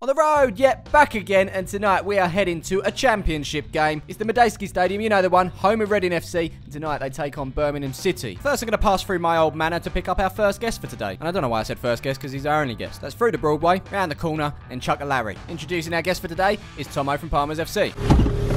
On the road, yep, back again, and tonight we are heading to a championship game. It's the Madejski Stadium, you know the one, home of Reading FC, and tonight they take on Birmingham City. First, I'm going to pass through my old manor to pick up our first guest for today. And I don't know why I said first guest, because he's our only guest. That's through the Broadway, round the corner, and Chuck a Larry. Introducing our guest for today is Tomo from Palmer's FC.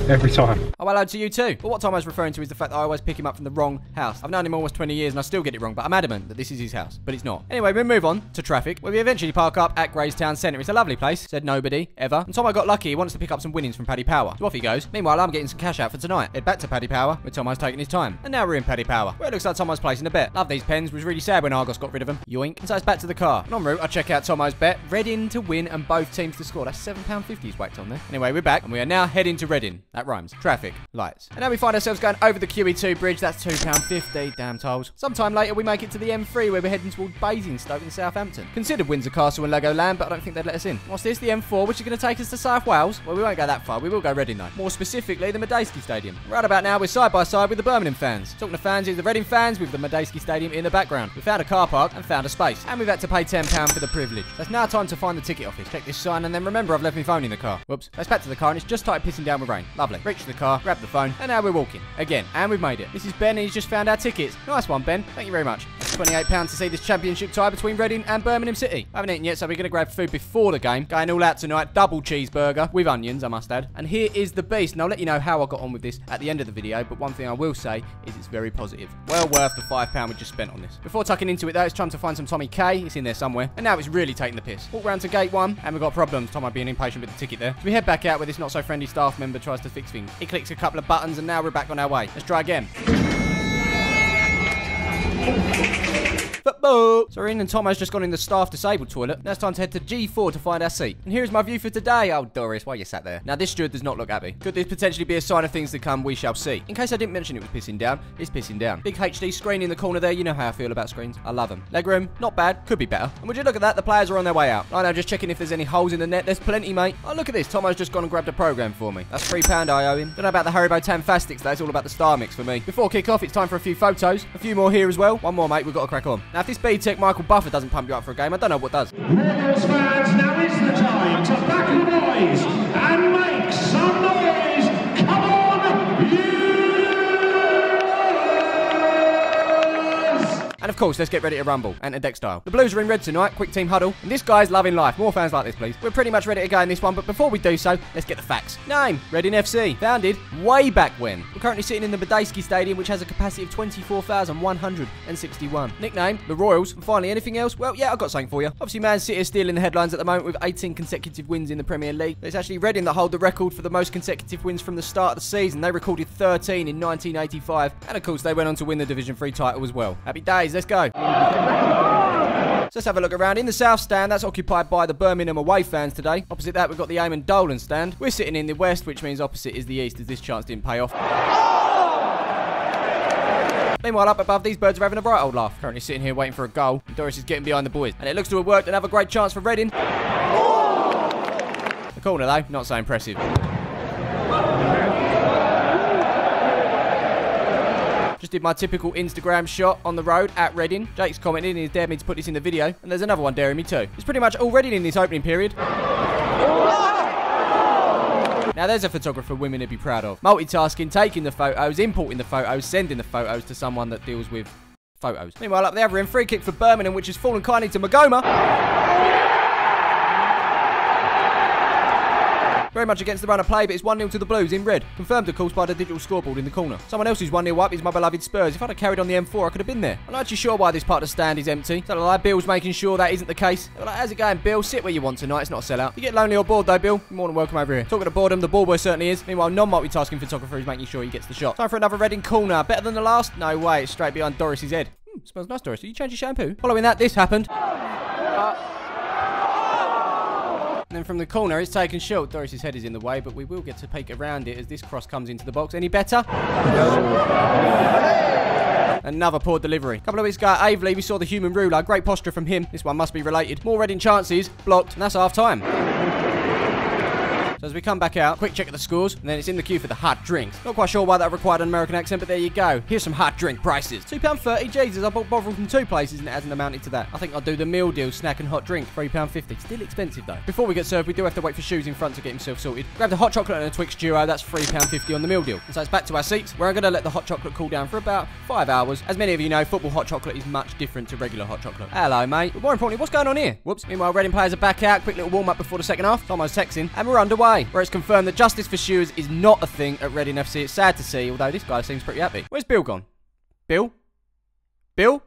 Every time. Oh, hello to you too. But what Tomo's referring to is the fact that I always pick him up from the wrong house. I've known him almost 20 years and I still get it wrong, but I'm adamant that this is his house. But it's not. Anyway, we move on to traffic, where we eventually park up at Greystown Centre. It's a lovely place, said nobody, ever. And Tomo got lucky, he wants to pick up some winnings from Paddy Power. So off he goes. Meanwhile, I'm getting some cash out for tonight. Head back to Paddy Power, where Tomo's taking his time. And now we're in Paddy Power, where it looks like Tomo's placing a bet. Love these pens, was really sad when Argos got rid of them. Yoink. And so it's back to the car. And en route, I check out Tomo's bet. Reading to win and both teams to score. That's £7.50 he's whacked on there. Anyway, we're back, and we are now heading to Reading. That rhymes. Traffic. Lights. And now we find ourselves going over the QE2 bridge. That's £2.50. Damn tolls. Sometime later, we make it to the M3, where we're heading towards Basingstoke in Southampton. Considered Windsor Castle and Legoland, but I don't think they'd let us in. What's this? The M4, which is going to take us to South Wales? Well, we won't go that far. We will go Reading, though. More specifically, the Madejski Stadium. Right about now, we're side by side with the Birmingham fans. Talking to fans is the Reading fans with the Madejski Stadium in the background. We found a car park and found a space. And we've had to pay £10 for the privilege. So it's now time to find the ticket office. Check this sign, and then remember I've left my phone in the car. Whoops. Let's back to the car, and it's just started pissing down with rain. Lovely. Reached the car, grabbed the phone, and now we're walking. Again, and we've made it. This is Ben, and he's just found our tickets. Nice one, Ben. Thank you very much. That's £28 to see this championship tie between Reading and Birmingham City. I haven't eaten yet, so we're going to grab food before the game. Going all out tonight. Double cheeseburger with onions, I must add. And here is the beast. And I'll let you know how I got on with this at the end of the video, but one thing I will say is it's very positive. Well worth the £5 we just spent on this. Before tucking into it, though, it's time to find some Tommy K. It's in there somewhere. And now it's really taking the piss. Walk round to gate 1, and we've got problems. Tomo being impatient with the ticket there. So we head back out where this not-so-friendly staff member tries to fix things. He clicks a couple of buttons, and now we're back on our way. Let's try again. Football! Sorry, and Tomo's just gone in the staff disabled toilet. Now it's time to head to G4 to find our seat. And here's my view for today. Oh, Doris, why you sat there? Now, this steward does not look happy. Could this potentially be a sign of things to come? We shall see. In case I didn't mention it was pissing down, it's pissing down. Big HD screen in the corner there. You know how I feel about screens. I love them. Legroom, not bad. Could be better. And would you look at that? The players are on their way out. I know, just checking if there's any holes in the net. There's plenty, mate. Oh, look at this. Tomo's just gone and grabbed a program for me. That's £3 I owe him. Don't know about the Haribo Tanfastics, though. It's all about the star mix for me. Before kick-off, it's time for a few photos. A few more here as well. One more, mate. We've got to crack on. Now, if this B-Tech Michael Buffer doesn't pump you up for a game, I don't know what does. Rebels fans, now is the time to back the boys and make some noise. Come on, you! And of course, let's get ready to rumble, anti-deck style. The Blues are in red tonight, quick team huddle, and this guy's loving life. More fans like this, please. We're pretty much ready to go in this one, but before we do so, let's get the facts. Name, Reading FC. Founded way back when. We're currently sitting in the Madejski Stadium, which has a capacity of 24,161. Nickname, the Royals. And finally, anything else? Well, yeah, I've got something for you. Obviously, Man City is still in the headlines at the moment with 18 consecutive wins in the Premier League. But it's actually Reading that hold the record for the most consecutive wins from the start of the season. They recorded 13 in 1985. And of course, they went on to win the Division 3 title as well. Happy days, let's go. So let's have a look around. In the south stand, that's occupied by the Birmingham away fans today. Opposite that, we've got the Eamon Dolan stand. We're sitting in the west, which means opposite is the east, as this chance didn't pay off. Meanwhile, up above, these birds are having a right old laugh. Currently sitting here waiting for a goal. And Doris is getting behind the boys. And it looks to have worked and have a great chance for Reading. The corner, though, not so impressive. Just did my typical Instagram shot on the road at Reading. Jake's commenting and he's dared me to put this in the video. And there's another one daring me too. It's pretty much all Reading in this opening period. Now there's a photographer women would be proud of. Multitasking, taking the photos, importing the photos, sending the photos to someone that deals with photos. Meanwhile, up the other end, free kick for Birmingham, which has fallen kindly to Magoma. Very much against the run of play, but it's 1-0 to the Blues in red. Confirmed, of course, by the digital scoreboard in the corner. Someone else's 1-0 up is my beloved Spurs. If I'd have carried on the M4, I could have been there. I'm not actually sure why this part of the stand is empty. Is that like Bill's making sure that isn't the case? They're like, how's it going, Bill? Sit where you want tonight. It's not a sellout. If you get lonely or bored, though, Bill, you're more than welcome over here. Talking to boredom, the ball boy certainly is. Meanwhile, non-multitasking photographer is making sure he gets the shot. Time for another Reading corner. Better than the last? No way. It's straight behind Doris's head. Smells nice, Doris. Did you change your shampoo? Following that, this happened. And then from the corner, it's taken short. Doris's head is in the way, but we will get to peek around it as this cross comes into the box. Any better? Another poor delivery. A couple of weeks ago at Aveley, we saw the human ruler. Great posture from him. This one must be related. More Reading chances. Blocked. And that's half time. So as we come back out, quick check of the scores, and then it's in the queue for the hot drinks. Not quite sure why that required an American accent, but there you go. Here's some hot drink prices. £2.30. Jesus, I bought Bovril from 2 places and it hasn't amounted to that. I think I'll do the meal deal, snack and hot drink, £3.50. Still expensive though. Before we get served, we do have to wait for Shoes in front to get himself sorted. Grab the hot chocolate and a Twix duo, that's £3.50 on the meal deal. And so it's back to our seats, where I'm going to let the hot chocolate cool down for about 5 hours. As many of you know, football hot chocolate is much different to regular hot chocolate. Hello, mate. But more importantly, what's going on here? Whoops. Meanwhile, Reading players are back out. Quick little warm-up before the second half. Tomo's texting, and we're underway. Where it's confirmed that justice for Shoes is not a thing at Reading FC. It's sad to see, although this guy seems pretty happy. Where's Bill gone? Bill? Bill?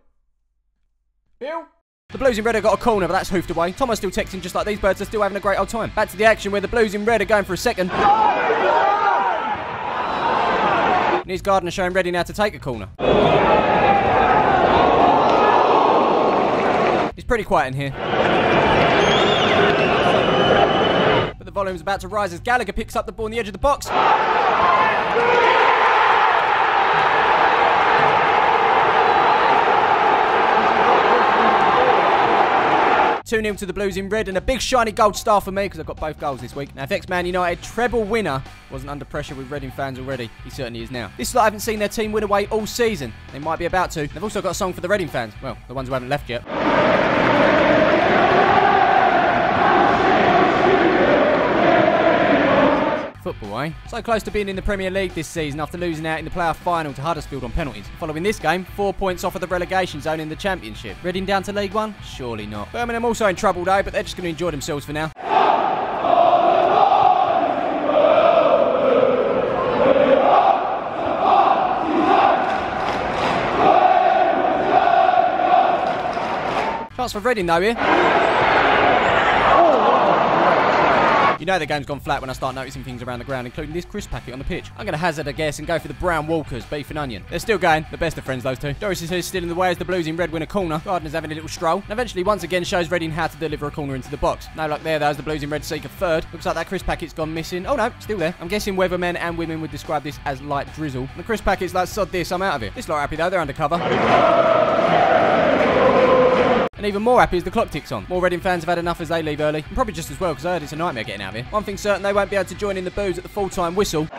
Bill? The Blues in red have got a corner, but that's hoofed away. Tomo's still texting just like these birds are still having a great old time. Back to the action where the Blues in red are going for a second. And here's Gardner showing Reading how to take a corner. It's pretty quiet in here. But the volume's about to rise as Gallagher picks up the ball on the edge of the box. 2-0 to the Blues in red, and a big shiny gold star for me because I've got both goals this week. Now, if ex-Man United treble winner wasn't under pressure with Reading fans already, he certainly is now. This lot haven't seen their team win away all season. They might be about to. They've also got a song for the Reading fans. Well, the ones who haven't left yet. Football, eh? So close to being in the Premier League this season after losing out in the playoff final to Huddersfield on penalties. Following this game, 4 points off of the relegation zone in the Championship. Reading down to League One? Surely not. Birmingham also in trouble though, but they're just going to enjoy themselves for now. Chance for Reading though here. You know the game's gone flat when I start noticing things around the ground, including this crisp packet on the pitch. I'm going to hazard a guess and go for the brown Walkers, beef and onion. They're still going. The best of friends, those two. Doris is here still in the way as the Blues in red win a corner. Gardner's having a little stroll. And eventually, once again, shows Reading how to deliver a corner into the box. No luck there, though, as the Blues in red seek a third. Looks like that crisp packet's gone missing. Oh, no, still there. I'm guessing weathermen and women would describe this as light drizzle. And the crisp packet's like, sod this, I'm out of it. This lot are happy, though. They're undercover. And even more happy as the clock ticks on. More Reading fans have had enough as they leave early. And probably just as well, because I heard it's a nightmare getting out of here. One thing's certain, they won't be able to join in the boos at the full-time whistle.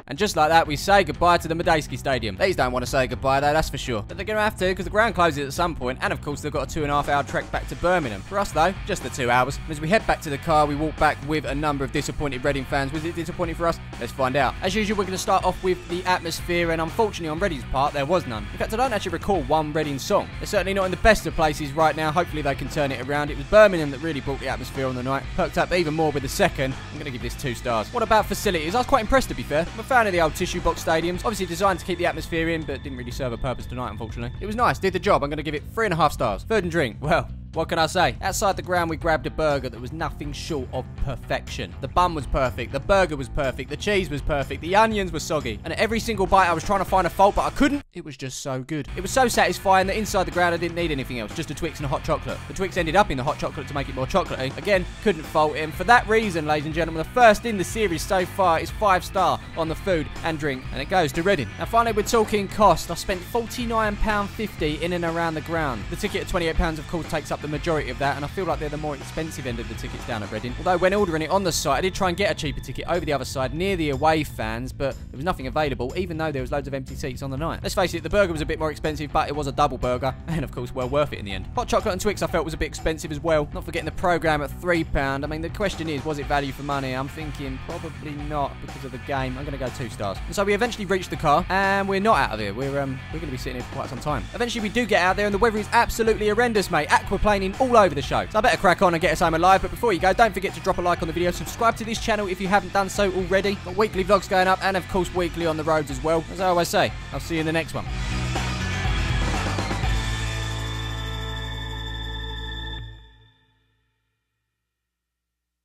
And just like that, we say goodbye to the Madejski Stadium. These don't want to say goodbye though, that's for sure. But they're going to have to, because the ground closes at some point, and of course they've got a 2.5 hour trek back to Birmingham. For us though, just the 2 hours. And as we head back to the car, we walk back with a number of disappointed Reading fans. Was it disappointing for us? Let's find out. As usual, we're going to start off with the atmosphere, and unfortunately on Reading's part, there was none. In fact, I don't actually recall one Reading song. They're certainly not in the best of places right now. Hopefully they can turn it around. It was Birmingham that really brought the atmosphere on the night. Perked up even more with the second. I'm going to give this 2 stars. What about facilities? I was quite impressed, to be fair. I'm a fan of the old tissue box stadiums. Obviously designed to keep the atmosphere in, but didn't really serve a purpose tonight, unfortunately. It was nice, did the job. I'm going to give it 3.5 stars. Food and drink, well, what can I say? Outside the ground, we grabbed a burger that was nothing short of perfection. The bun was perfect, the burger was perfect, the cheese was perfect, the onions were soggy. And at every single bite, I was trying to find a fault, but I couldn't. It was just so good. It was so satisfying that inside the ground, I didn't need anything else, just a Twix and a hot chocolate. The Twix ended up in the hot chocolate to make it more chocolatey. Again, couldn't fault him. For that reason, ladies and gentlemen, the first in the series so far is 5-star on the food and drink, and it goes to Reading. Now, finally, we're talking cost. I spent £49.50 in and around the ground. The ticket at £28, of course, takes up the majority of that, and I feel like they're the more expensive end of the tickets down at Reading. Although when ordering it on the site, I did try and get a cheaper ticket over the other side near the away fans, but there was nothing available, even though there was loads of empty seats on the night. Let's face it, the burger was a bit more expensive, but it was a double burger, and of course, well worth it in the end. Hot chocolate and Twix I felt was a bit expensive as well. Not forgetting the programme at £3. I mean, the question is, was it value for money? I'm thinking probably not because of the game. I'm going to go 2 stars. And so we eventually reached the car, and we're not out of here. We're going to be sitting here for quite some time. Eventually, we do get out there, and the weather is absolutely horrendous, mate. Aquaplaning all over the show. So I better crack on and get us home alive. But before you go, don't forget to drop a like on the video. Subscribe to this channel if you haven't done so already. Got weekly vlogs going up, and of course, weekly on the roads as well. As I always say, I'll see you in the next one.